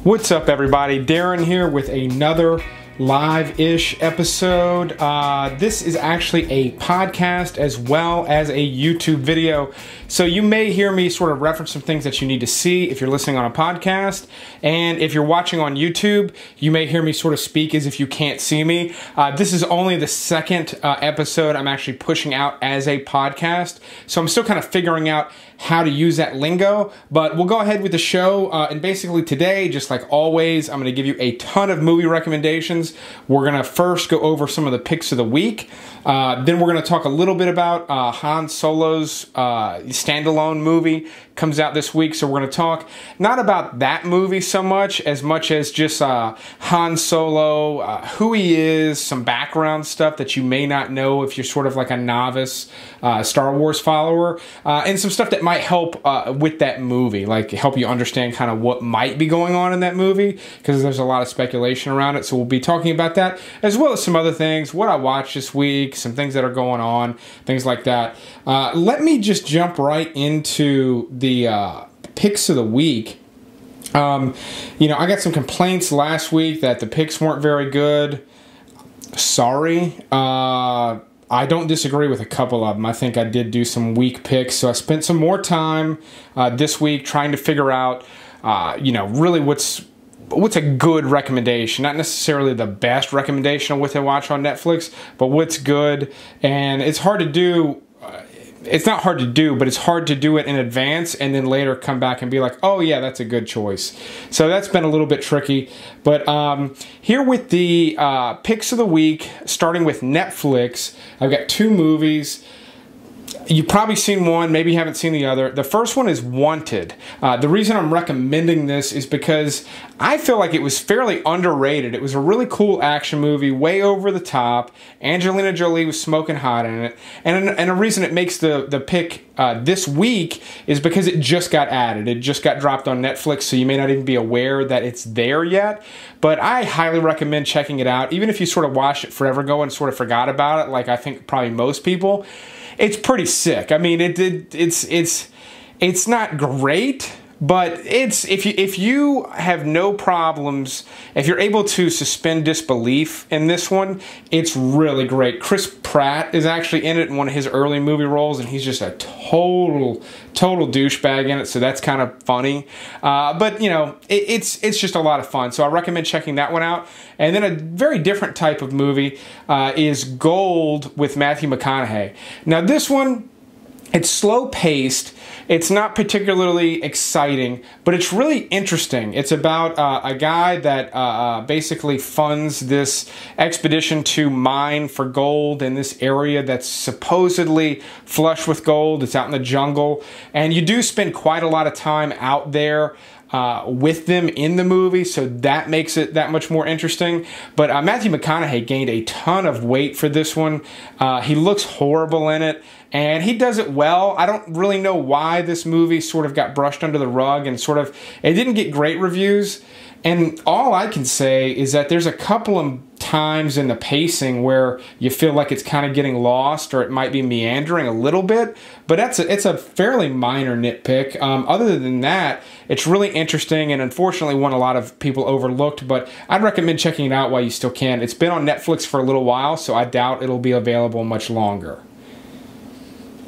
What's up, everybody? Darren here with another live-ish episode. This is actually a podcast as well as a YouTube video. So you may hear me sort of reference some things that you need to see if you're listening on a podcast. And if you're watching on YouTube, you may hear me sort of speak as if you can't see me. This is only the second episode I'm actually pushing out as a podcast. So I'm still kind of figuring out how to use that lingo, but we'll go ahead with the show. And basically today, just like always, I'm going to give you a ton of movie recommendations. We're going to first go over some of the picks of the week. Then we're going to talk a little bit about Han Solo's standalone movie. Comes out this week, so we're going to talk not about that movie so much as just Han Solo, who he is, some background stuff that you may not know if you're sort of like a novice Star Wars follower, and some stuff that might help with that movie, like help you understand kind of what might be going on in that movie, because there's a lot of speculation around it. So we'll be talking about that, as well as some other things, what I watched this week, some things that are going on, things like that. Let me just jump right into the picks of the week. You know, I got some complaints last week that the picks weren't very good. Sorry. I don't disagree with a couple of them. I think I did do some weak picks, so I spent some more time this week trying to figure out, you know, really what's a good recommendation. Not necessarily the best recommendation of what to watch on Netflix, but what's good. And it's hard to do. It's not hard to do, but it's hard to do it in advance and then later come back and be like, oh yeah, that's a good choice. So that's been a little bit tricky. But here with the picks of the week, starting with Netflix, I've got two movies. You've probably seen one, maybe you haven't seen the other. The first one is Wanted. The reason I'm recommending this is because I feel like it was fairly underrated. It was a really cool action movie, way over the top. Angelina Jolie was smoking hot in it. And a reason it makes the pick this week is because it just got added. It just got dropped on Netflix, so you may not even be aware that it's there yet. But I highly recommend checking it out, even if you sort of watched it forever ago and sort of forgot about it, like I think probably most people. It's pretty sick. I mean, it's not great, but it's if you have no problems, if you're able to suspend disbelief in this one, it's really great. Chris Pratt is actually in it in one of his early movie roles, and he's just a total douchebag in it, so that's kind of funny. But you know, it's just a lot of fun. So I recommend checking that one out. And then a very different type of movie is Gold with Matthew McConaughey. Now this one, it's slow-paced. It's not particularly exciting, but it's really interesting. It's about a guy that basically funds this expedition to mine for gold in this area that's supposedly flush with gold. It's out in the jungle, and you do spend quite a lot of time out there with them in the movie, so that makes it that much more interesting. But Matthew McConaughey gained a ton of weight for this one. He looks horrible in it, and he does it well. I don't really know why this movie sort of got brushed under the rug and sort of, it didn't get great reviews. And all I can say is that there's a couple of times in the pacing where you feel like it's kind of getting lost, or it might be meandering a little bit, but it's a fairly minor nitpick. Other than that, it's really interesting, and unfortunately one a lot of people overlooked, but I'd recommend checking it out while you still can. It's been on Netflix for a little while, so I doubt it'll be available much longer.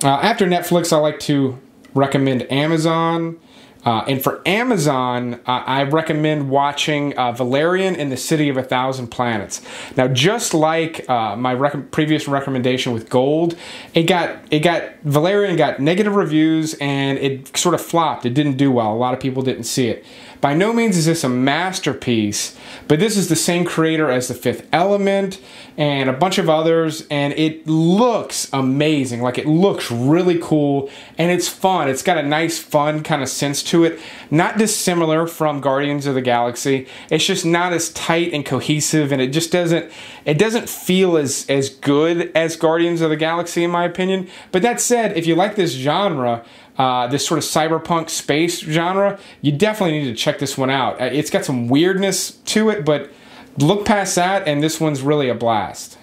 After Netflix, I like to recommend Amazon. And for Amazon, I recommend watching Valerian in the City of a Thousand Planets. Now, just like my previous recommendation with Gold, Valerian got negative reviews and it sort of flopped. It didn't do well. A lot of people didn't see it. By no means is this a masterpiece, but this is the same creator as The Fifth Element and a bunch of others, and it looks amazing. Like, it looks really cool, and it's fun. It's got a nice, fun kind of sense to it. Not dissimilar from Guardians of the Galaxy. It's just not as tight and cohesive, and it just doesn't feel as good as Guardians of the Galaxy, in my opinion. But that said, if you like this genre, this sort of cyberpunk space genre, you definitely need to check this one out. It's got some weirdness to it, but look past that, and this one's really a blast.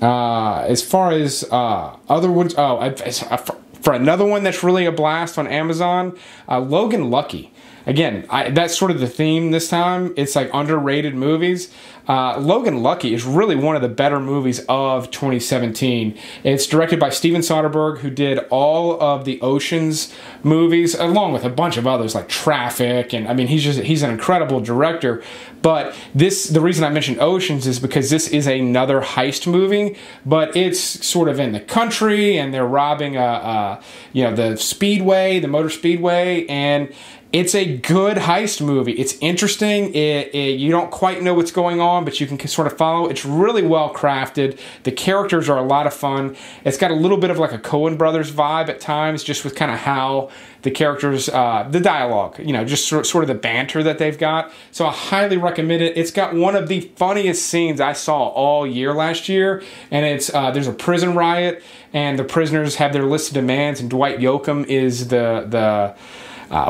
As far as other ones, for another one that's really a blast on Amazon, Logan Lucky. again, that's sort of the theme this time. It's like underrated movies. Logan Lucky is really one of the better movies of 2017. It's directed by Steven Soderbergh, who did all of the Ocean's movies, along with a bunch of others like Traffic, and I mean, he's an incredible director. But the reason I mentioned Oceans is because this is another heist movie, but it's sort of in the country, and they're robbing the speedway, the motor speedway, and it's a good heist movie. It's interesting. You don't quite know what's going on, but you can sort of follow. It's really well crafted. The characters are a lot of fun. It's got a little bit of like a Coen Brothers vibe at times, just with kind of how the characters, the dialogue, just sort of the banter that they've got. So I highly recommend it. It's got one of the funniest scenes I saw all year last year, and it's there's a prison riot, and the prisoners have their list of demands, and Dwight Yoakam is the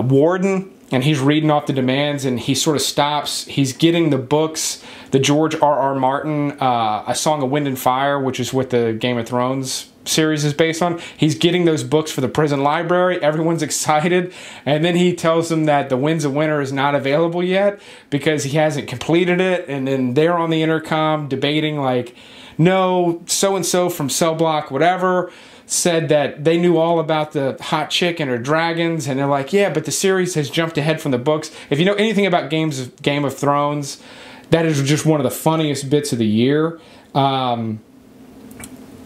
warden, and he's reading off the demands, and he sort of stops. He's getting the books, the George R.R. Martin, A Song of Wind and Fire, which is what the Game of Thrones series is based on. He's getting those books for the prison library. Everyone's excited, and then he tells them that The Winds of Winter is not available yet because he hasn't completed it, and then they're on the intercom debating like, no, so-and-so from cell block whatever said that they knew all about the hot chick and her dragons, and they're like, yeah, but the series has jumped ahead from the books. If you know anything about Game of Thrones, that is just one of the funniest bits of the year.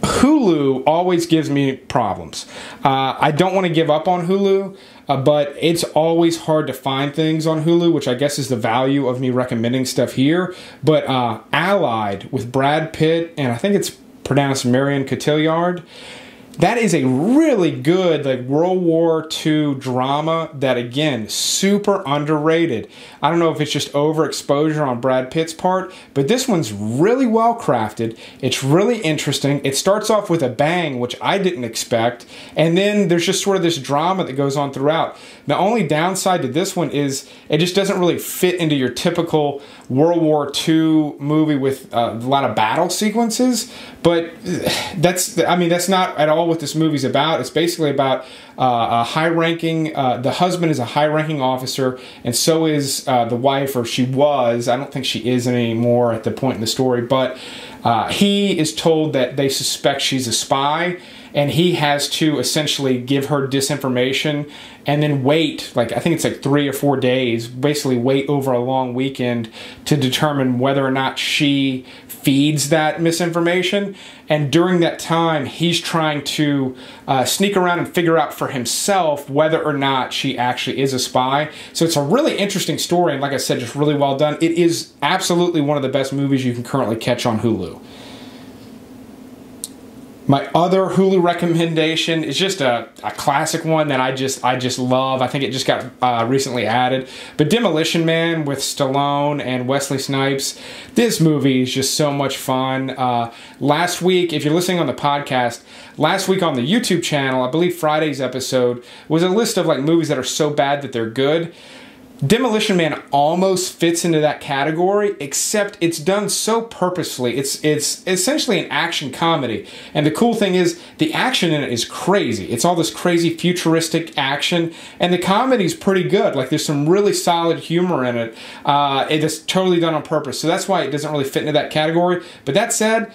Hulu always gives me problems. I don't want to give up on Hulu, but it's always hard to find things on Hulu, which I guess is the value of me recommending stuff here. But Allied with Brad Pitt, and I think it's pronounced Marion Cotillard, that is a really good like World War II drama that, again, super underrated. I don't know if it's just overexposure on Brad Pitt's part, but this one's really well crafted. It's really interesting. It starts off with a bang, which I didn't expect, and then there's just sort of this drama that goes on throughout. The only downside to this one is it just doesn't really fit into your typical World War II movie with a lot of battle sequences, but that's not at all what this movie's about. It's basically about a high-ranking, the husband is a high-ranking officer, and so is the wife, or she was. I don't think she is anymore at the point in the story, but he is told that they suspect she's a spy, and he has to essentially give her disinformation and then wait, like I think it's like 3 or 4 days, basically wait over a long weekend to determine whether or not she feeds that misinformation. And during that time, he's trying to sneak around and figure out for himself whether or not she actually is a spy. So it's a really interesting story, and like I said, just really well done. It is absolutely one of the best movies you can currently catch on Hulu. My other Hulu recommendation is just a classic one that I just love. I think it just got recently added. But Demolition Man with Stallone and Wesley Snipes. This movie is just so much fun. Last week, if you're listening on the podcast, last week on the YouTube channel, I believe Friday's episode, was a list of like movies that are so bad that they're good. Demolition Man almost fits into that category, except it's done so purposefully. It's essentially an action comedy, and the cool thing is the action in it is crazy. It's all this crazy futuristic action, and the comedy's pretty good. Like there's some really solid humor in it. It is totally done on purpose, so that's why it doesn't really fit into that category. But that said,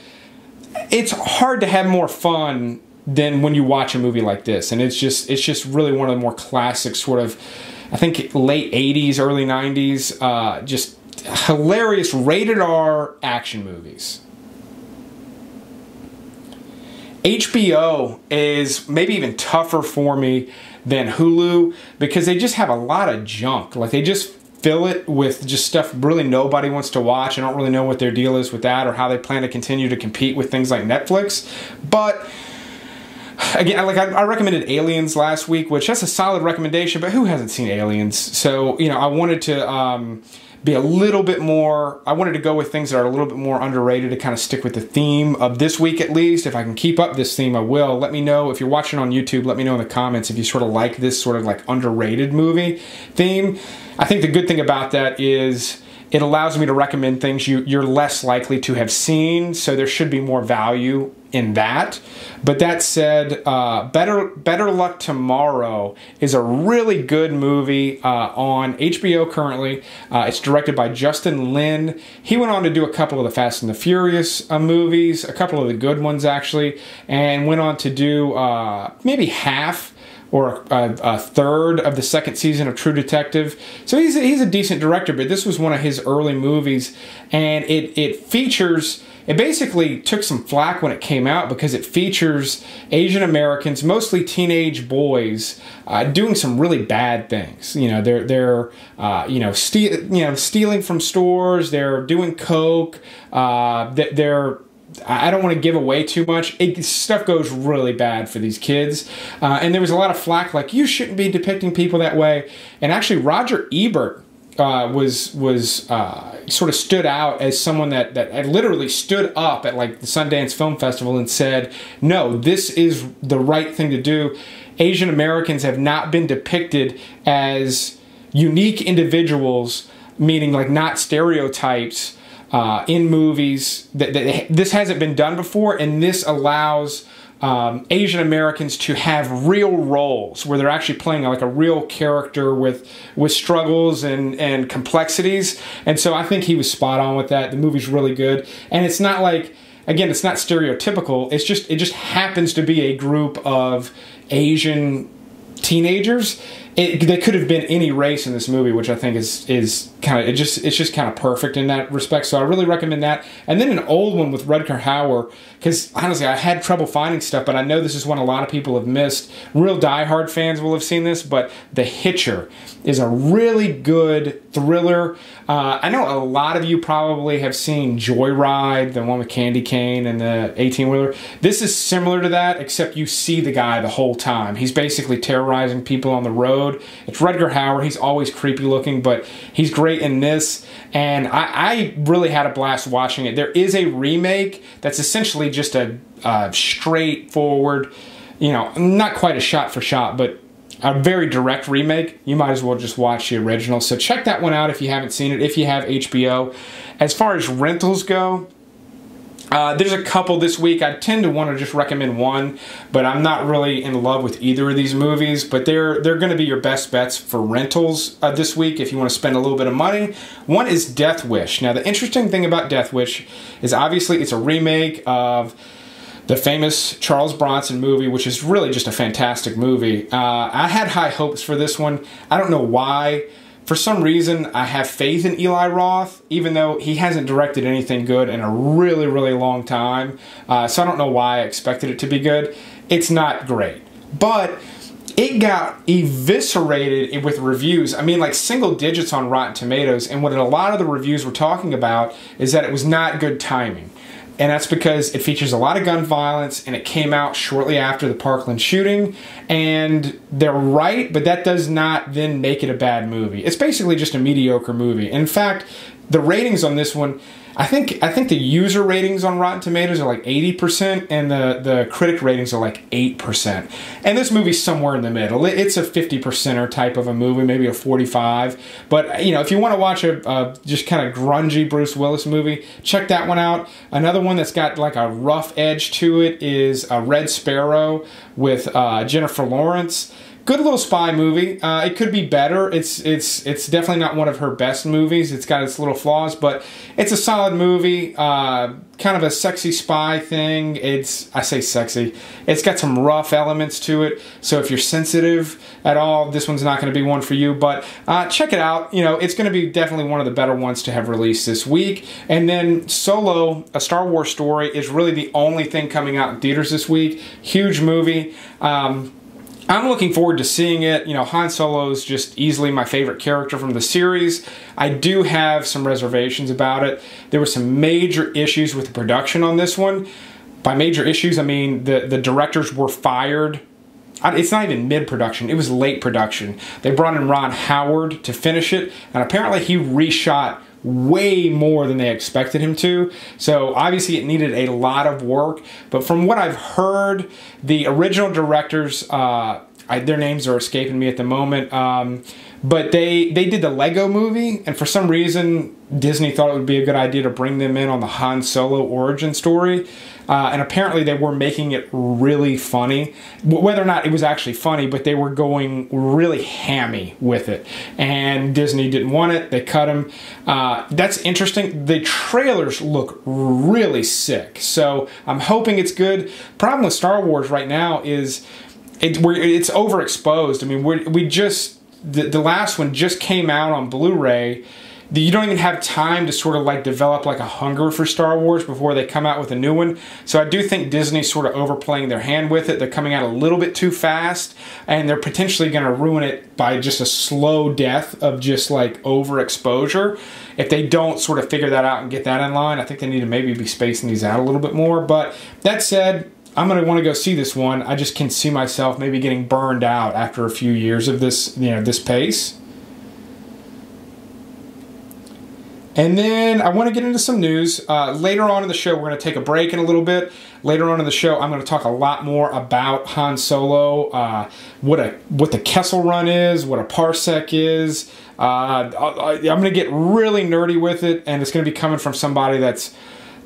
it's hard to have more fun than when you watch a movie like this, and it's just really one of the more classic sort of, I think, late 80s, early 90s, just hilarious rated R action movies. HBO is maybe even tougher for me than Hulu because they just have a lot of junk. Like they just fill it with just stuff really nobody wants to watch. I don't really know what their deal is with that or how they plan to continue to compete with things like Netflix. But again, like I recommended Aliens last week, which that's a solid recommendation, but who hasn't seen Aliens? So, I wanted to be a little bit more, I wanted to go with things that are a little bit more underrated to kind of stick with the theme of this week at least. If I can keep up this theme, I will. Let me know, if you're watching on YouTube, let me know in the comments if you sort of like this sort of like underrated movie theme. I think the good thing about that is it allows me to recommend things you're less likely to have seen, so there should be more value in that. But that said, Better Luck Tomorrow is a really good movie on HBO currently. It's directed by Justin Lin. He went on to do a couple of the Fast and the Furious movies, a couple of the good ones actually, and went on to do maybe half or a third of the second season of True Detective. So he's a decent director, but this was one of his early movies, and it features... It basically took some flack when it came out because it features Asian Americans, mostly teenage boys, doing some really bad things. You know, they're stealing from stores. They're doing coke. I don't want to give away too much. Stuff goes really bad for these kids. And there was a lot of flack like, you shouldn't be depicting people that way. And actually Roger Ebert was sort of stood out as someone that had literally stood up at like the Sundance Film Festival and said, no, this is the right thing to do. Asian Americans have not been depicted as unique individuals, meaning like not stereotypes, in movies. This hasn't been done before, and this allows Asian Americans to have real roles where they're actually playing like a real character with struggles and complexities. And so I think he was spot on with that. The movie's really good, and it's not like, again, it's not stereotypical. It just happens to be a group of Asian teenagers. They could have been any race in this movie, which I think is kind of, it's just kind of perfect in that respect. So I really recommend that. And then an old one with Rutger Hauer, because honestly I had trouble finding stuff, but I know this is one a lot of people have missed. Real diehard fans will have seen this, but The Hitcher is a really good thriller. I know a lot of you probably have seen Joyride, the one with Candy Cane and the 18-wheeler. This is similar to that, except you see the guy the whole time. He's basically terrorizing people on the road. It's Rutger Hauer. He's always creepy looking, but he's great in this. And I really had a blast watching it. There is a remake that's essentially just a straightforward, you know, not quite a shot for shot, but a very direct remake. You might as well just watch the original. So check that one out if you haven't seen it, if you have HBO. As far as rentals go, there's a couple this week. I tend to want to just recommend one, but I'm not really in love with either of these movies. But they're going to be your best bets for rentals this week if you want to spend a little bit of money. One is Death Wish. Now, the interesting thing about Death Wish is obviously it's a remake of the famous Charles Bronson movie, which is really just a fantastic movie. I had high hopes for this one. I don't know why. For some reason, I have faith in Eli Roth, even though he hasn't directed anything good in a really, really long time. So I don't know why I expected it to be good. It's not great. But it got eviscerated with reviews. I mean, like single digits on Rotten Tomatoes. And what a lot of the reviews were talking about is that it was not good timing. And that's because it features a lot of gun violence, and it came out shortly after the Parkland shooting. And they're right, but that does not then make it a bad movie. It's basically just a mediocre movie. In fact, the ratings on this one, I think the user ratings on Rotten Tomatoes are like 80%, and the critic ratings are like 8%. And this movie's somewhere in the middle. It's a 50%er type of a movie, maybe a 45. But you know, if you want to watch a just kind of grungy Bruce Willis movie, check that one out. Another one that's got like a rough edge to it is Red Sparrow with Jennifer Lawrence. Good little spy movie. It could be better. It's definitely not one of her best movies. It's got its little flaws, but it's a solid movie. Kind of a sexy spy thing. I say sexy. It's got some rough elements to it. So if you're sensitive at all, this one's not going to be one for you. But check it out. You know, it's going to be definitely one of the better ones to have released this week. And then Solo, A Star Wars Story, is really the only thing coming out in theaters this week. Huge movie. I'm looking forward to seeing it. You know, Han Solo is just easily my favorite character from the series. I do have some reservations about it. There were some major issues with the production on this one. By major issues, I mean the directors were fired. It's not even mid-production. It was late production. They brought in Ron Howard to finish it, and apparently he reshot way more than they expected him to. So obviously it needed a lot of work, but from what I've heard, the original directors their names are escaping me at the moment. But they did the Lego movie, and for some reason Disney thought it would be a good idea to bring them in on the Han Solo origin story. And apparently they were making it really funny. Whether or not it was actually funny, but they were going really hammy with it. And Disney didn't want it. They cut them. That's interesting. The trailers look really sick. So I'm hoping it's good. Problem with Star Wars right now is it's overexposed. I mean, the last one just came out on Blu-ray. You don't even have time to sort of like develop like a hunger for Star Wars before they come out with a new one. So I do think Disney's sort of overplaying their hand with it. They're coming out a little bit too fast, and they're potentially going to ruin it by just a slow death of just like overexposure. If they don't sort of figure that out and get that in line, I think they need to maybe be spacing these out a little bit more. But that said, I'm going to want to go see this one. I just can see myself maybe getting burned out after a few years of this, this pace. And then I want to get into some news. Later on in the show, we're going to take a break in a little bit. Later on in the show, I'm going to talk a lot more about Han Solo, what the Kessel Run is, what a parsec is. I'm going to get really nerdy with it, and it's going to be coming from somebody that's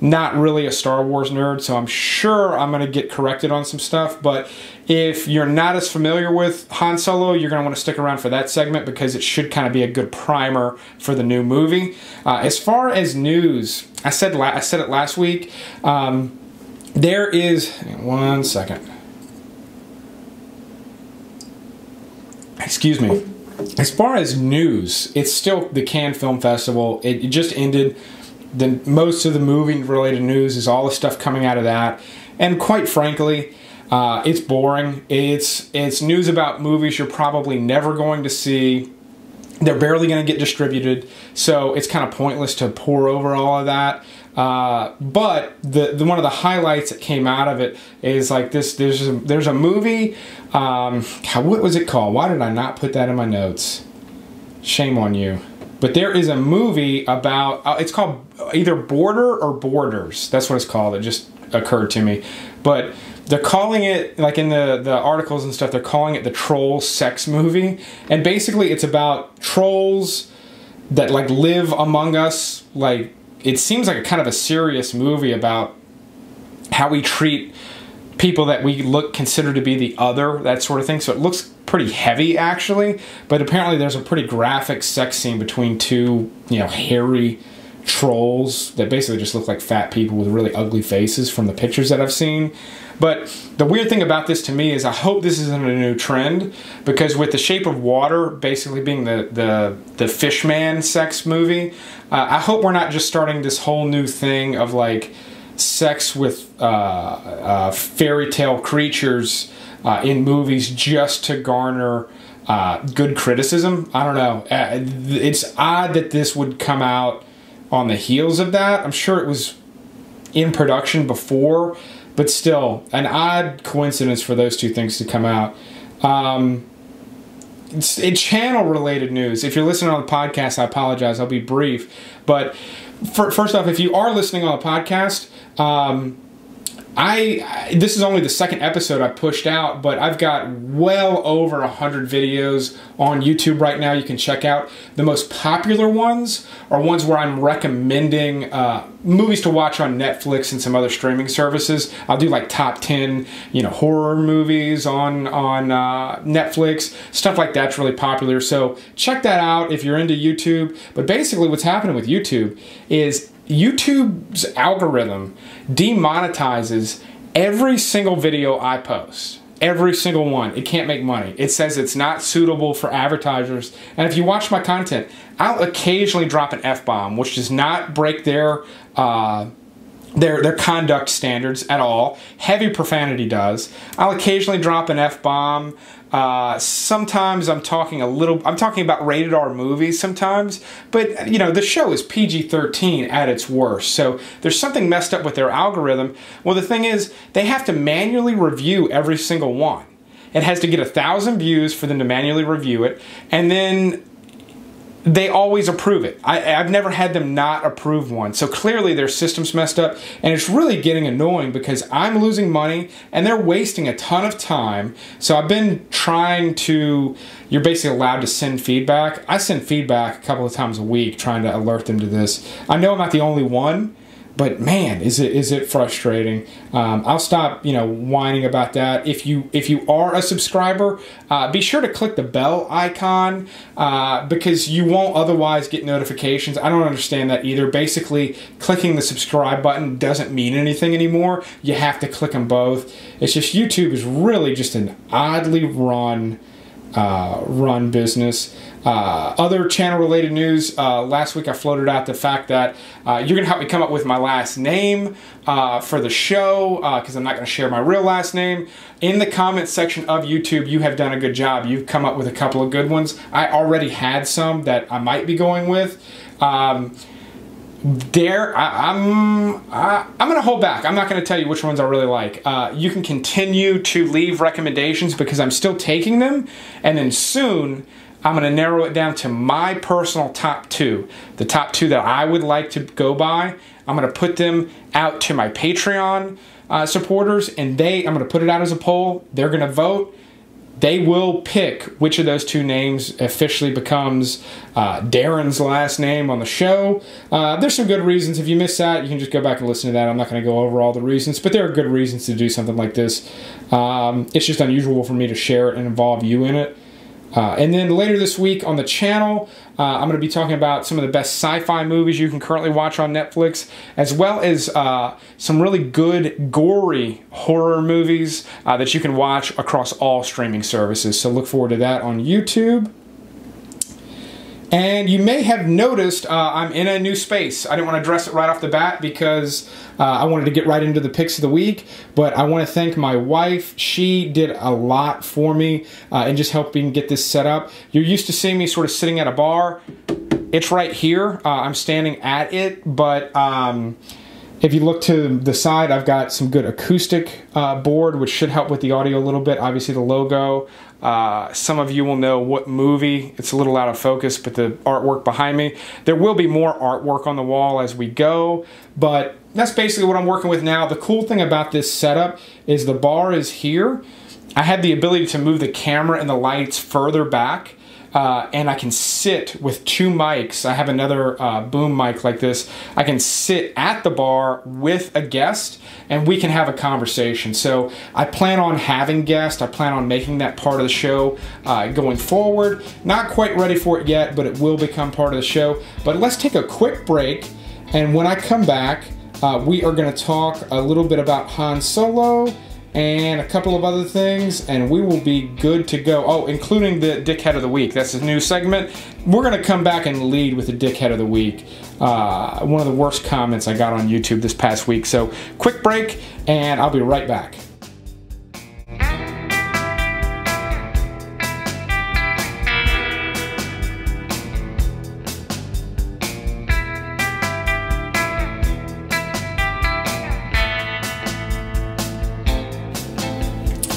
not really a Star Wars nerd, so I'm sure I'm going to get corrected on some stuff. But if you're not as familiar with Han Solo, you're going to want to stick around for that segment because it should kind of be a good primer for the new movie. As far as news, I said it last week. There is... One second. Excuse me. As far as news, it's still the Cannes Film Festival. It just ended. Most of the movie-related news is all the stuff coming out of that. And quite frankly, it's boring. It's news about movies you're probably never going to see. They're barely going to get distributed, so it's kind of pointless to pour over all of that. But one of the highlights that came out of it is like this. There's a movie. What was it called? Why did I not put that in my notes? Shame on you. But there is a movie about, it's called either Border or Borders. That's what it's called. It just occurred to me. But they're calling it, like in the articles and stuff, they're calling it the troll sex movie. And basically it's about trolls that like live among us. Like, it seems like a kind of a serious movie about how we treat people that we consider to be the other, that sort of thing. So it looks pretty heavy actually, but apparently there's a pretty graphic sex scene between two, hairy trolls that basically just look like fat people with really ugly faces from the pictures that I've seen. But the weird thing about this to me is I hope this isn't a new trend, because with The Shape of Water basically being the Fishman sex movie, I hope we're not just starting this whole new thing of like sex with fairy tale creatures in movies just to garner good criticism. I don't know. It's odd that this would come out on the heels of that. I'm sure it was in production before, but still, an odd coincidence for those two things to come out. It's channel-related news. If you're listening on the podcast, I apologize. I'll be brief. But first off, if you are listening on the podcast, this is only the second episode I pushed out, but I've got well over 100 videos on YouTube right now you can check out. The most popular ones are ones where I'm recommending movies to watch on Netflix and some other streaming services. I'll do like top 10, horror movies on Netflix. Stuff like that's really popular. So check that out if you're into YouTube. But basically what's happening with YouTube is YouTube's algorithm demonetizes every single video I post. Every single one. It can't make money. It says it's not suitable for advertisers. And if you watch my content, I'll occasionally drop an F-bomb, which does not break their conduct standards at all. Heavy profanity does. I'll occasionally drop an F-bomb. Sometimes I'm talking about rated R movies sometimes, but the show is PG-13 at its worst. So there's something messed up with their algorithm. Well, the thing is, they have to manually review every single one. It has to get 1,000 views for them to manually review it, and then they always approve it. I've never had them not approve one. So clearly their system's messed up, and it's really getting annoying because I'm losing money and they're wasting a ton of time. So I've been trying to, you're basically allowed to send feedback. I send feedback a couple of times a week trying to alert them to this. I know I'm not the only one, but man, is it frustrating. I'll stop, whining about that. If you are a subscriber, be sure to click the bell icon because you won't otherwise get notifications. I don't understand that either. Basically, clicking the subscribe button doesn't mean anything anymore. You have to click them both. It's just YouTube is really just an oddly run business. Other channel related news, last week I floated out the fact that you're going to help me come up with my last name for the show because I'm not going to share my real last name. In the comments section of YouTube, you have done a good job. You've come up with a couple of good ones. I already had some that I might be going with. I'm going to hold back. I'm not going to tell you which ones I really like. You can continue to leave recommendations because I'm still taking them, and then soon I'm going to narrow it down to my personal top 2. The top 2 that I would like to go by. I'm going to put them out to my Patreon supporters, and I'm going to put it out as a poll. They're going to vote. They will pick which of those 2 names officially becomes Darren's last name on the show. There's some good reasons. If you missed that, you can just go back and listen to that. I'm not going to go over all the reasons, but there are good reasons to do something like this. It's just unusual for me to share it and involve you in it. And then later this week on the channel, I'm going to be talking about some of the best sci-fi movies you can currently watch on Netflix, as well as some really good, gory horror movies that you can watch across all streaming services. So look forward to that on YouTube. And you may have noticed I'm in a new space. I didn't want to address it right off the bat because I wanted to get right into the picks of the week, but I want to thank my wife. She did a lot for me in just helping get this set up. You're used to seeing me sort of sitting at a bar. It's right here. I'm standing at it, but if you look to the side, I've got some good acoustic board, which should help with the audio a little bit. Obviously, the logo. Some of you will know what movie. It's a little out of focus, but the artwork behind me. There will be more artwork on the wall as we go, but that's basically what I'm working with now. The cool thing about this setup is the bar is here. I had the ability to move the camera and the lights further back. And I can sit with 2 mics. I have another boom mic like this. I can sit at the bar with a guest and we can have a conversation. So I plan on having guests. I plan on making that part of the show going forward. Not quite ready for it yet, but it will become part of the show. But let's take a quick break, and when I come back, we are going to talk a little bit about Han Solo and a couple of other things, and we will be good to go. Oh, including the Dickhead of the Week. That's a new segment. We're going to come back and lead with the Dickhead of the Week. One of the worst comments I got on YouTube this past week. So, quick break, and I'll be right back.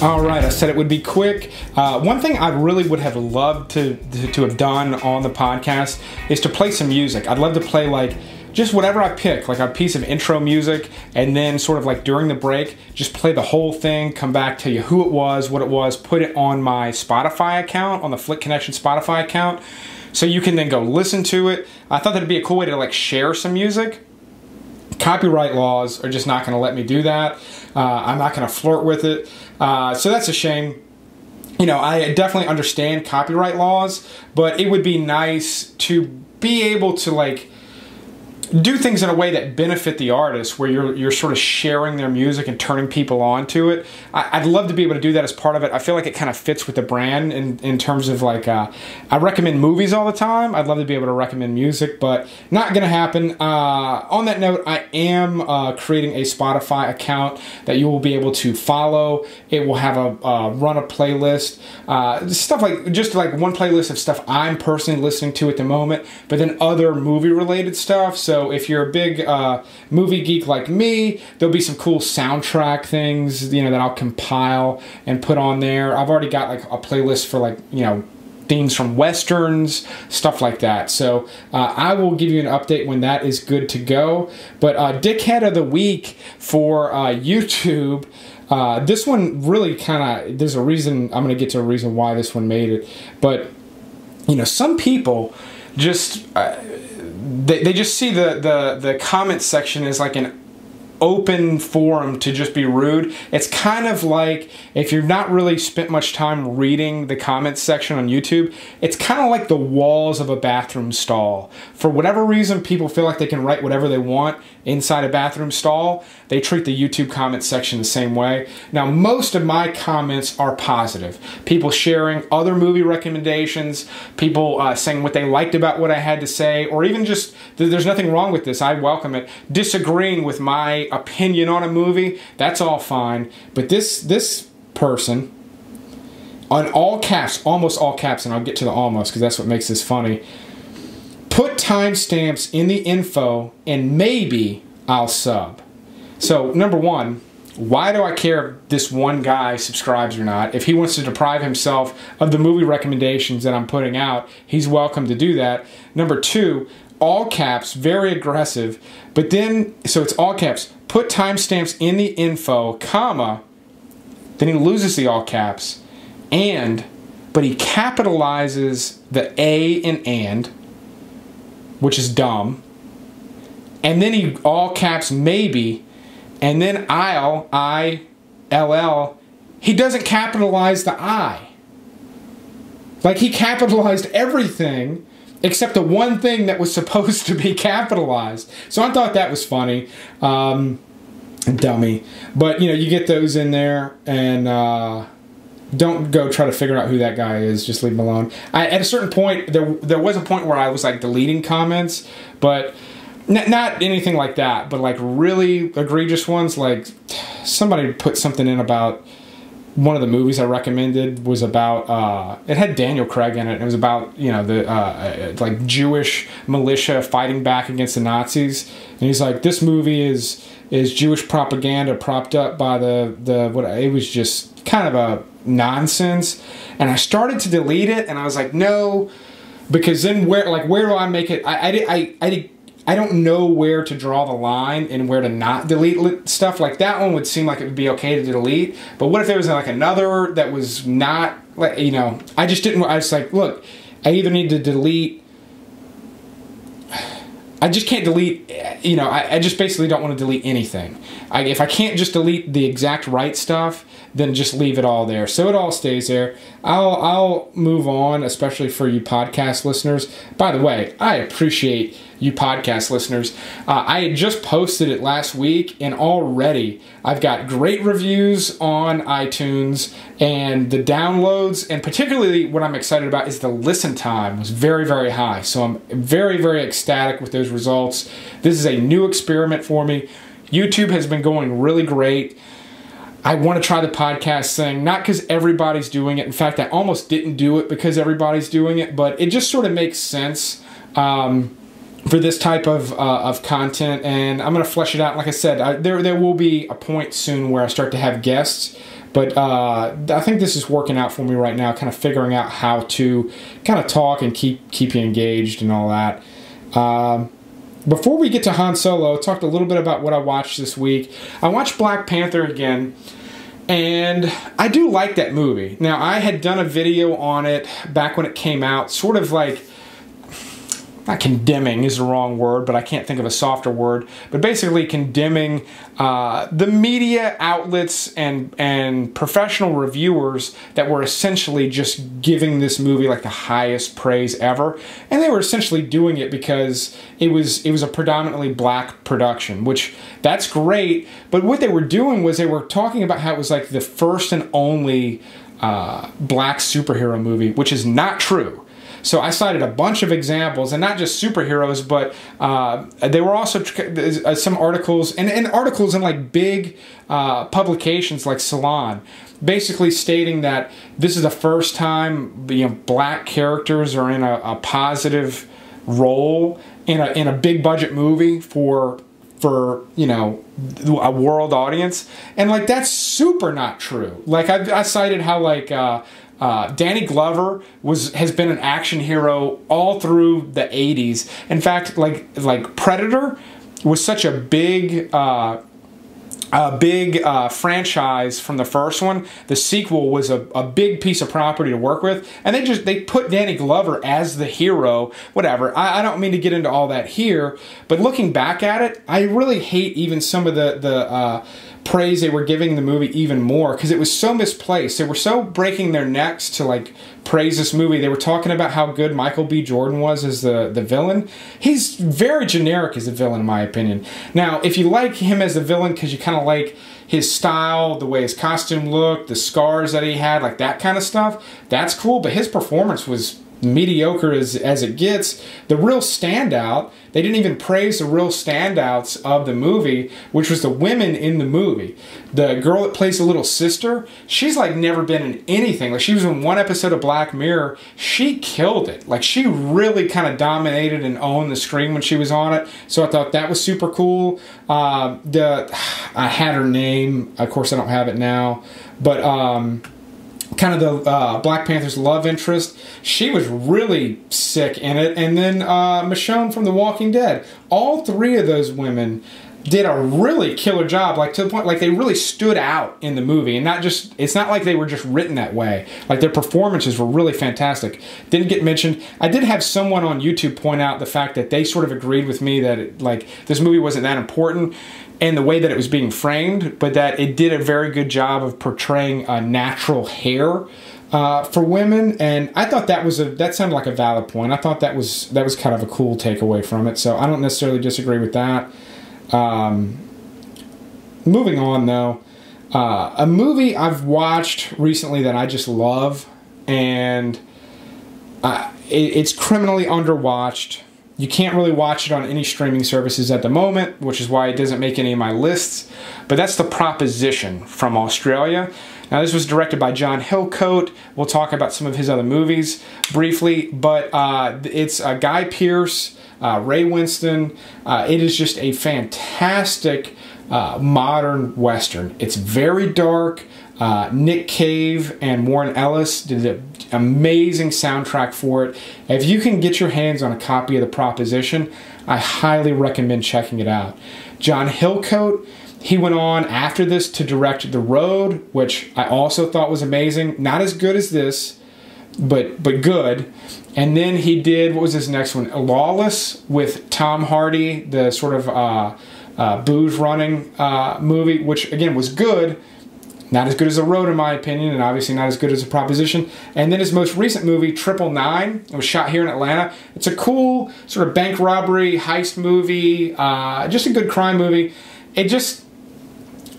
All right, I said it would be quick. One thing I really would have loved to have done on the podcast is to play some music. I'd love to play like just whatever I pick, like a piece of intro music, and then sort of like during the break, just play the whole thing, come back, tell you who it was, what it was, put it on my Spotify account, on the Flick Connection Spotify account, so you can then go listen to it. I thought that'd be a cool way to like share some music. Copyright laws are just not going to let me do that. I'm not going to flirt with it. So that's a shame. I definitely understand copyright laws, but it would be nice to be able to like do things in a way that benefit the artist, where you're sort of sharing their music and turning people on to it. I'd love to be able to do that as part of it. I feel like it kind of fits with the brand in terms of like, I recommend movies all the time. I'd love to be able to recommend music, but not going to happen. On that note, I am creating a Spotify account that you will be able to follow. It will have run a playlist, stuff like, just like one playlist of stuff I'm personally listening to at the moment, but then other movie related stuff. So if you're a big movie geek like me, there'll be some cool soundtrack things, that I'll compile and put on there. I've already got like a playlist for like, themes from westerns, stuff like that. So I will give you an update when that is good to go. But Dickhead of the Week for YouTube. This one really kind of, there's a reason, I'm going to get to a reason why this one made it. But, you know, some people just, they just see the comment section as like an open forum to just be rude. It's kind of like, if you've not really spent much time reading the comments section on YouTube, it's kind of like the walls of a bathroom stall. For whatever reason, people feel like they can write whatever they want inside a bathroom stall. They treat the YouTube comments section the same way. Now, most of my comments are positive. People sharing other movie recommendations, people saying what they liked about what I had to say, or even just, there's nothing wrong with this, I welcome it. Disagreeing with my opinion on a movie, that's all fine. But this person, on all caps, almost all caps, and I'll get to the almost because that's what makes this funny, put timestamps in the info and maybe I'll sub. So, number one, why do I care if this one guy subscribes or not? If he wants to deprive himself of the movie recommendations that I'm putting out, he's welcome to do that. Number two, all caps, very aggressive, but then, so it's all caps, put timestamps in the info, comma, then he loses the all caps, but he capitalizes the A in and, which is dumb, and then he all caps maybe, and then I-L-L, he doesn't capitalize the I. Like, he capitalized everything except the one thing that was supposed to be capitalized. So I thought that was funny. Dummy. But, you know, you get those in there, and don't go try to figure out who that guy is. Just leave him alone. At a certain point, there was a point where I was, like, deleting comments, but not anything like that, but like really egregious ones. Like, somebody put something in about one of the movies I recommended was about, it had Daniel Craig in it, and it was about, you know, the like Jewish militia fighting back against the Nazis, and he's like, this movie is Jewish propaganda propped up by it was just kind of a nonsense, and I started to delete it, and I was like, no, because then where do I make it? I don't know where to draw the line and where to not delete stuff. Like, that one would seem like it would be okay to delete, but what if there was like another that was not, like, you know, I just didn't, I was like, look, I either need to delete, I just can't delete, you know, I just basically don't want to delete anything. If I can't just delete the exact right stuff, then just leave it all there. So it all stays there. I'll move on, especially for you podcast listeners. By the way, I appreciate you podcast listeners. I had just posted it last week, and already I've got great reviews on iTunes, and the downloads, and particularly what I'm excited about is the listen time was very, very high. So I'm very, very ecstatic with those results. This is a new experiment for me. YouTube has been going really great. I want to try the podcast thing, not because everybody's doing it. In fact, I almost didn't do it because everybody's doing it, but it just sort of makes sense for this type of content, and I'm going to flesh it out. Like I said, there will be a point soon where I start to have guests, but I think this is working out for me right now, kind of figuring out how to kind of talk and keep you engaged and all that. Before we get to Han Solo, I talked a little bit about what I watched this week. I watched Black Panther again, and I do like that movie. Now, I had done a video on it back when it came out, sort of like, not condemning is the wrong word, but I can't think of a softer word, but basically condemning the media outlets and professional reviewers that were essentially just giving this movie like the highest praise ever. And they were essentially doing it because it was a predominantly black production, which that's great, but what they were doing was they were talking about how it was like the first and only black superhero movie, which is not true. So I cited a bunch of examples, and not just superheroes, but there were also some articles, and articles in like big publications like Salon, basically stating that this is the first time, you know, black characters are in a positive role in a big budget movie for you know, a world audience. And like, that's super not true. Like, I cited how like Danny Glover has been an action hero all through the 80s. In fact, like Predator was such a big franchise from the first one. The sequel was a big piece of property to work with, and they put Danny Glover as the hero. Whatever. I don't mean to get into all that here, but looking back at it, I really hate even some of the praise they were giving the movie even more, because it was so misplaced. They were so breaking their necks to like praise this movie. They were talking about how good Michael B. Jordan was as the villain. He's very generic as a villain, in my opinion. Now, if you like him as a villain because you kind of like his style, the way his costume looked, the scars that he had, like that kind of stuff, that's cool, but his performance was mediocre as it gets. The real standout, they didn't even praise the real standouts of the movie, which was the women in the movie. The girl that plays the little sister, she's like never been in anything. Like, she was in one episode of Black Mirror. She killed it. Like, she really kind of dominated and owned the screen when she was on it. So I thought that was super cool. I had her name. Of course, I don't have it now. But kind of the Black Panther's love interest, she was really sick in it. And then Michonne from The Walking Dead. All three of those women did a really killer job, like to the point like they really stood out in the movie, and not just, it's not like they were just written that way. Like, their performances were really fantastic. Didn't get mentioned. I did have someone on YouTube point out the fact that they sort of agreed with me that this movie wasn't that important in the way that it was being framed, but that it did a very good job of portraying natural hair for women, and I thought that sounded like a valid point. I thought that was kind of a cool takeaway from it, so I don't necessarily disagree with that. Moving on, though, a movie I've watched recently that I just love, and it's criminally underwatched. You can't really watch it on any streaming services at the moment, which is why it doesn't make any of my lists. But that's The Proposition from Australia. Now, this was directed by John Hillcoat. We'll talk about some of his other movies briefly, but it's Guy Pearce, Ray Winston. It is just a fantastic modern Western. It's very dark. Nick Cave and Warren Ellis did an amazing soundtrack for it. If you can get your hands on a copy of The Proposition, I highly recommend checking it out. John Hillcoat, he went on after this to direct The Road, which I also thought was amazing. Not as good as this, but good. And then he did, what was his next one? Lawless with Tom Hardy, the sort of booze running movie, which again was good. Not as good as The Road, in my opinion, and obviously not as good as The Proposition. And then his most recent movie, 999, it was shot here in Atlanta. It's a cool sort of bank robbery, heist movie, just a good crime movie. It just,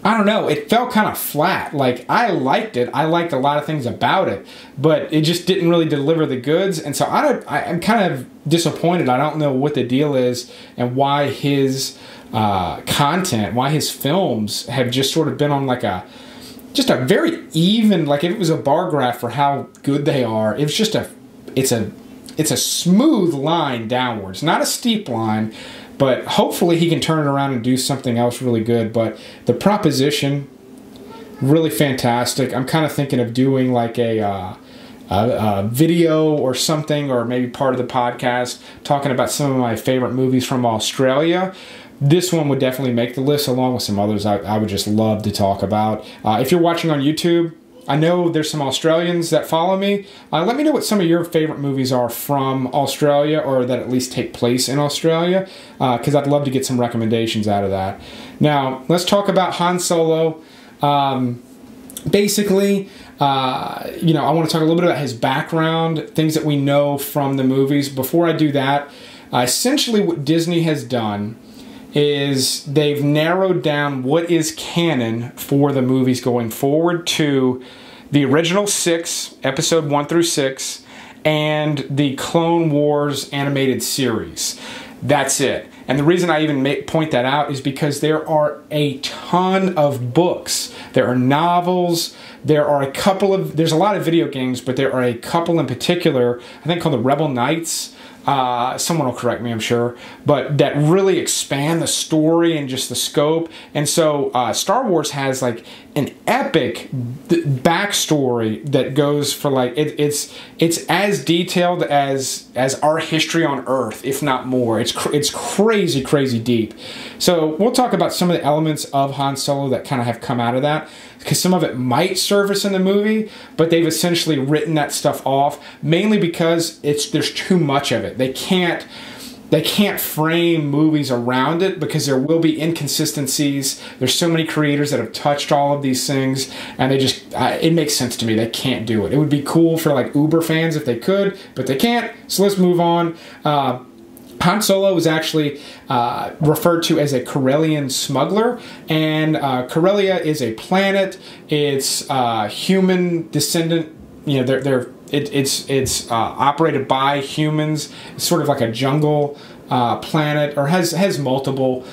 I don't know, it felt kind of flat. Like, I liked it. I liked a lot of things about it, but it just didn't really deliver the goods. And so I'm kind of disappointed. I don't know what the deal is and why his content, why his films have just sort of been on like just a very even, like if it was a bar graph for how good they are, it was just it's a smooth line downwards, not a steep line, but hopefully he can turn it around and do something else really good. But The Proposition, really fantastic. I'm kind of thinking of doing like a video or something, or maybe part of the podcast talking about some of my favorite movies from Australia. This one would definitely make the list, along with some others I would just love to talk about. If you're watching on YouTube, I know there's some Australians that follow me. Let me know what some of your favorite movies are from Australia, or that at least take place in Australia, because I'd love to get some recommendations out of that. Now, let's talk about Han Solo. Basically, I want to talk a little bit about his background, things that we know from the movies. Before I do that, essentially what Disney has done is they've narrowed down what is canon for the movies going forward to the original 6, episode 1 through 6, and the Clone Wars animated series. That's it. And the reason I even point that out is because there are a ton of books. There are novels. There's a lot of video games, but there are a couple in particular, I think called the Rebel Knights, someone will correct me, I'm sure, but that really expand the story and just the scope. And so Star Wars has like an epic backstory that goes for like it's as detailed as our history on Earth, if not more. It's crazy deep. So we'll talk about some of the elements of Han Solo that kind of have come out of that, because some of it might surface in the movie, but they've essentially written that stuff off, mainly because there's too much of it. They can't frame movies around it because there will be inconsistencies. There's so many creators that have touched all of these things, and they just it makes sense to me. They can't do it. It would be cool for like Uber fans if they could, but they can't. So let's move on. Han Solo is actually referred to as a Corellian smuggler, and Corellia is a planet. It's human descendant. You know, it's operated by humans. It's sort of like a jungle planet, or has multiple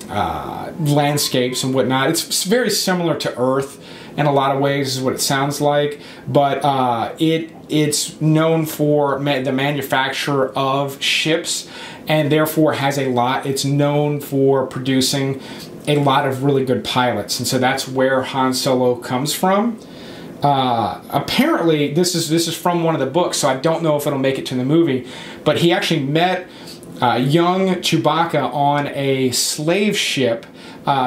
landscapes and whatnot. It's very similar to Earth in a lot of ways, is what it sounds like, but it's known for the manufacture of ships, and therefore has a lot. It's known for producing a lot of really good pilots, and so that's where Han Solo comes from. Apparently, this is from one of the books, so I don't know if it'll make it to the movie, but he actually met young Chewbacca on a slave ship.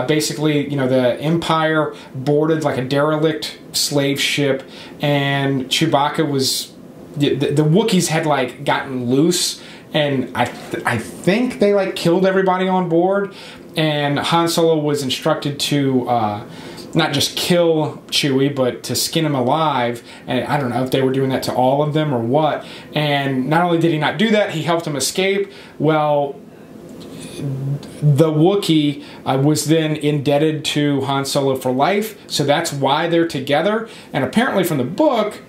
Basically, you know, the Empire boarded like a derelict slave ship, and Chewbacca was the Wookiees had like gotten loose, and I think they like killed everybody on board, and Han Solo was instructed to not just kill Chewie, but to skin him alive. And I don't know if they were doing that to all of them or what. And not only did he not do that, he helped him escape. Well, the Wookiee was then indebted to Han Solo for life, so that's why they're together. And apparently from the book,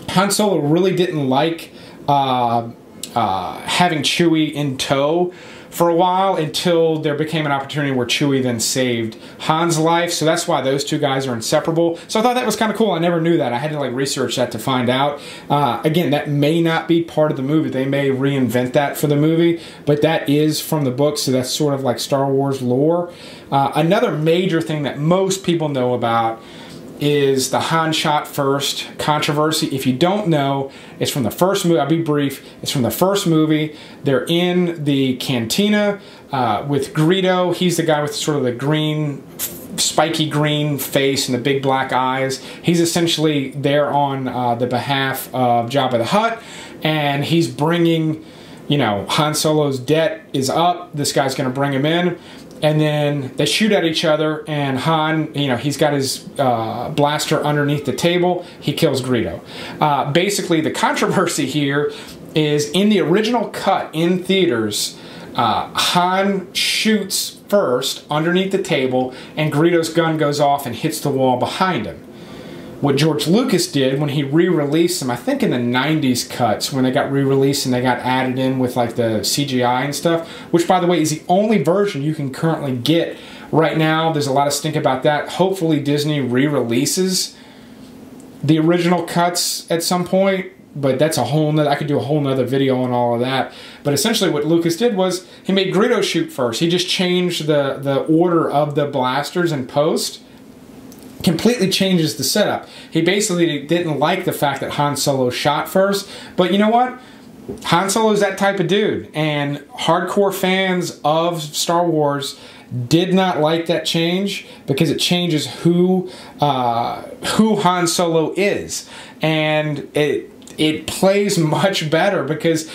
Han Solo really didn't like having Chewie in tow for a while, until there became an opportunity where Chewie then saved Han's life. So that's why those two guys are inseparable. So I thought that was kind of cool. I never knew that. I had to like research that to find out. Again, that may not be part of the movie. They may reinvent that for the movie, but that is from the book, so that's sort of like Star Wars lore. Another major thing that most people know about is the Han shot first controversy. If you don't know, it's from the first movie. I'll be brief. It's from the first movie. They're in the cantina with Greedo. He's the guy with sort of the green, spiky green face and the big black eyes. He's essentially there on the behalf of Jabba the Hutt, and he's bringing, you know, Han Solo's debt is up. This guy's going to bring him in. And then they shoot at each other, and Han, you know, he's got his blaster underneath the table. He kills Greedo. Basically, the controversy here is in the original cut in theaters, Han shoots first underneath the table, and Greedo's gun goes off and hits the wall behind him. What George Lucas did when he re-released them, I think in the 90s cuts, when they got re-released and they got added in with like the CGI and stuff, which by the way is the only version you can currently get right now. There's a lot of stink about that. Hopefully Disney re-releases the original cuts at some point, but that's a whole nother, I could do a whole nother video on all of that. But essentially what Lucas did was he made Greedo shoot first. He just changed the order of the blasters in post. Completely changes the setup. He basically didn't like the fact that Han Solo shot first, but you know what? Han Solo's that type of dude, and hardcore fans of Star Wars did not like that change because it changes who Han Solo is, and it plays much better because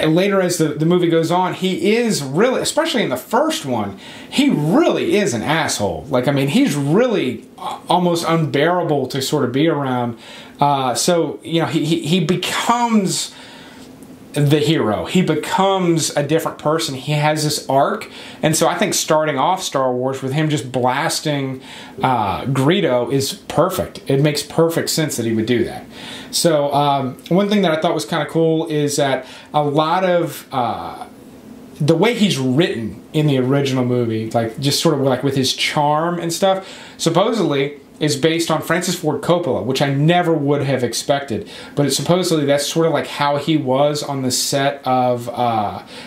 later as the movie goes on, he is really, especially in the first one, he really is an asshole. Like, I mean, he's really almost unbearable to sort of be around. So, you know, he becomes the hero. He becomes a different person. He has this arc. And so I think starting off Star Wars with him just blasting Greedo is perfect. It makes perfect sense that he would do that. So one thing that I thought was kind of cool is that a lot of the way he's written in the original movie, like just sort of like with his charm and stuff, supposedly is based on Francis Ford Coppola, which I never would have expected. But it's supposedly that's sort of like how he was on the set of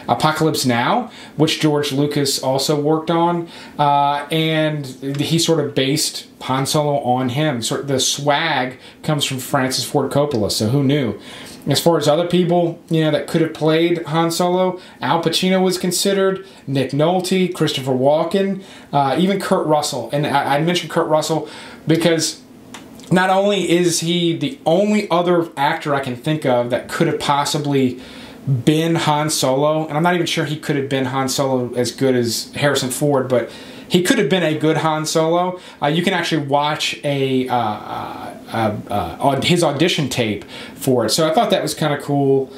Apocalypse Now, which George Lucas also worked on. And he sort of based Han Solo on him. Sort of the swag comes from Francis Ford Coppola, so who knew? As far as other people, you know, that could have played Han Solo, Al Pacino was considered, Nick Nolte, Christopher Walken, even Kurt Russell. And I mentioned Kurt Russell because not only is he the only other actor I can think of that could have possibly been Han Solo, and I'm not even sure he could have been Han Solo as good as Harrison Ford, but he could have been a good Han Solo. You can actually watch his audition tape for it. So I thought that was kind of cool.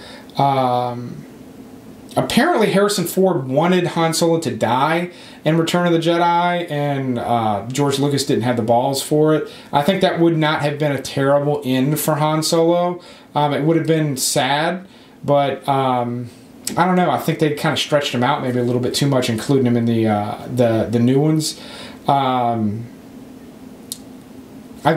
Apparently Harrison Ford wanted Han Solo to die in Return of the Jedi, and George Lucas didn't have the balls for it. I think that would not have been a terrible end for Han Solo. It would have been sad, but I don't know. I think they kind of stretched him out maybe a little bit too much, including him in the new ones. I've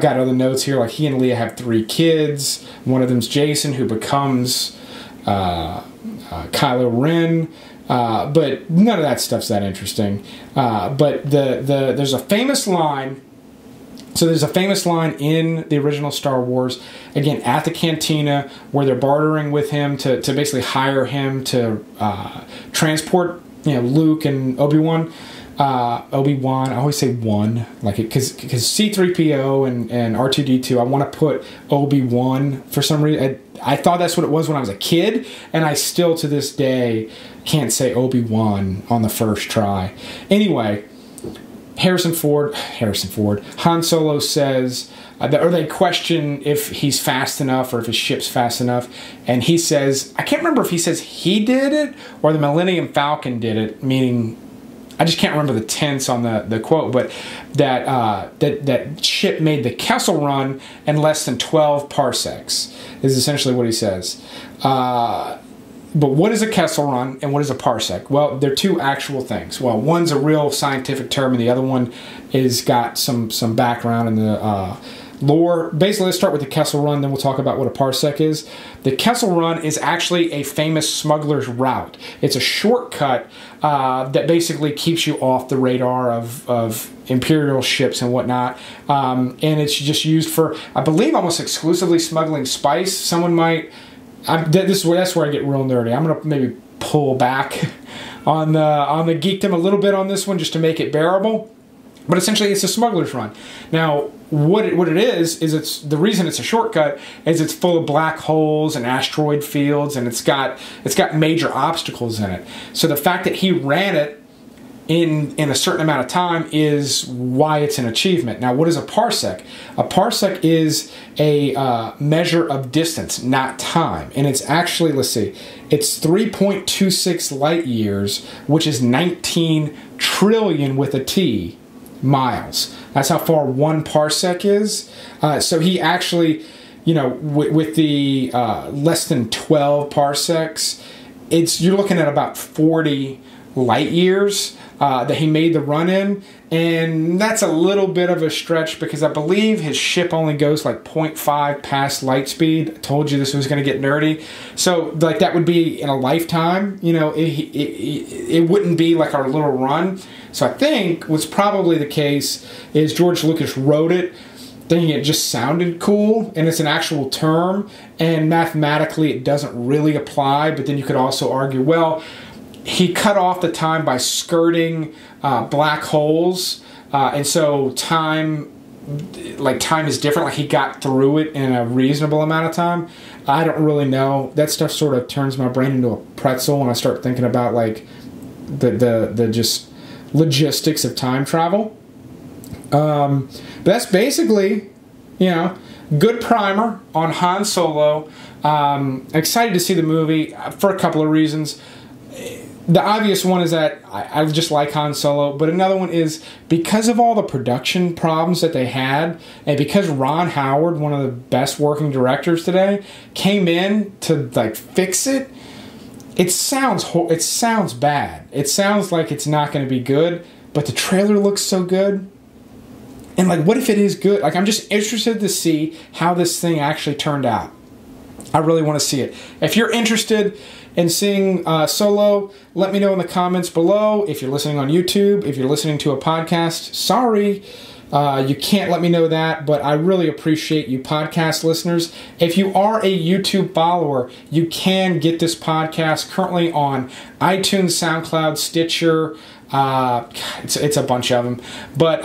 got other notes here, like he and Leia have 3 kids. One of them's Jason, who becomes Kylo Ren. But none of that stuff's that interesting. But there's a famous line. So there's a famous line in the original Star Wars, again, at the cantina, where they're bartering with him to basically hire him to transport, you know, Luke and Obi-Wan. I always say one, like it, because C-3PO and R2-D2, I want to put Obi-Wan for some reason. I thought that's what it was when I was a kid, and I still to this day can't say Obi-Wan on the first try. Anyway, Harrison Ford, Han Solo says, or they question if he's fast enough or if his ship's fast enough, and he says, I can't remember if he says he did it or the Millennium Falcon did it, meaning, I just can't remember the tense on the quote, but that ship made the Kessel Run in less than 12 parsecs, is essentially what he says. But what is a Kessel Run and what is a parsec? Well, they're 2 actual things. Well, one's a real scientific term and the other one is got some background in the lore. Basically, let's start with the Kessel Run, then we'll talk about what a parsec is. The Kessel Run is actually a famous smuggler's route. It's a shortcut that basically keeps you off the radar of Imperial ships and whatnot. And it's just used for, I believe, almost exclusively smuggling spice. Someone might... that's where I get real nerdy. I'm gonna maybe pull back on the geekdom a little bit on this one just to make it bearable. But essentially, it's a smuggler's run. Now, what it is it's the reason it's a shortcut is it's full of black holes and asteroid fields, and it's got major obstacles in it. So the fact that he ran it in a certain amount of time is why it's an achievement. Now, what is a parsec? A parsec is a measure of distance, not time. And it's actually, let's see, it's 3.26 light years, which is 19 trillion with a T miles. That's how far 1 parsec is. So he actually, you know, with the less than 12 parsecs, you're looking at about 40 light years that he made the run in, and that's a little bit of a stretch because I believe his ship only goes like 0.5 past light speed. I told you this was going to get nerdy. So like that would be in a lifetime, you know, it wouldn't be like our little run. So I think what's probably the case is George Lucas wrote it thinking it just sounded cool, and it's an actual term, and mathematically it doesn't really apply, but then you could also argue, well, he cut off the time by skirting black holes, and so time is different. Like he got through it in a reasonable amount of time. I don't really know. That stuff sort of turns my brain into a pretzel when I start thinking about like the just logistics of time travel. But that's basically, you know, good primer on Han Solo. Excited to see the movie for a couple of reasons. The obvious one is that I just like Han Solo, but another one is because of all the production problems that they had, and because Ron Howard, one of the best working directors today, came in to like fix it. It sounds bad. It sounds like it's not going to be good, but the trailer looks so good. And like, what if it is good? Like, I'm just interested to see how this thing actually turned out. I really want to see it. If you're interested in seeing Solo, let me know in the comments below. If you're listening on YouTube, if you're listening to a podcast, sorry, you can't let me know that, but I really appreciate you podcast listeners. If you are a YouTube follower, you can get this podcast currently on iTunes, SoundCloud, Stitcher. It's a bunch of them. But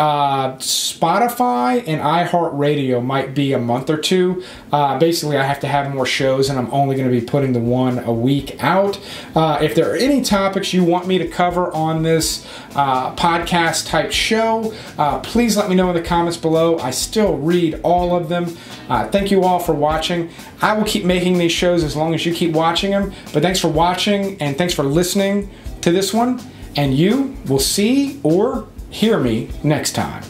Spotify and iHeartRadio might be a month or two. Basically, I have to have more shows, and I'm only going to be putting the one a week out. If there are any topics you want me to cover on this podcast type show, please let me know in the comments below. I still read all of them. Thank you all for watching. I will keep making these shows as long as you keep watching them. But thanks for watching, and thanks for listening to this one. And you will see or hear me next time.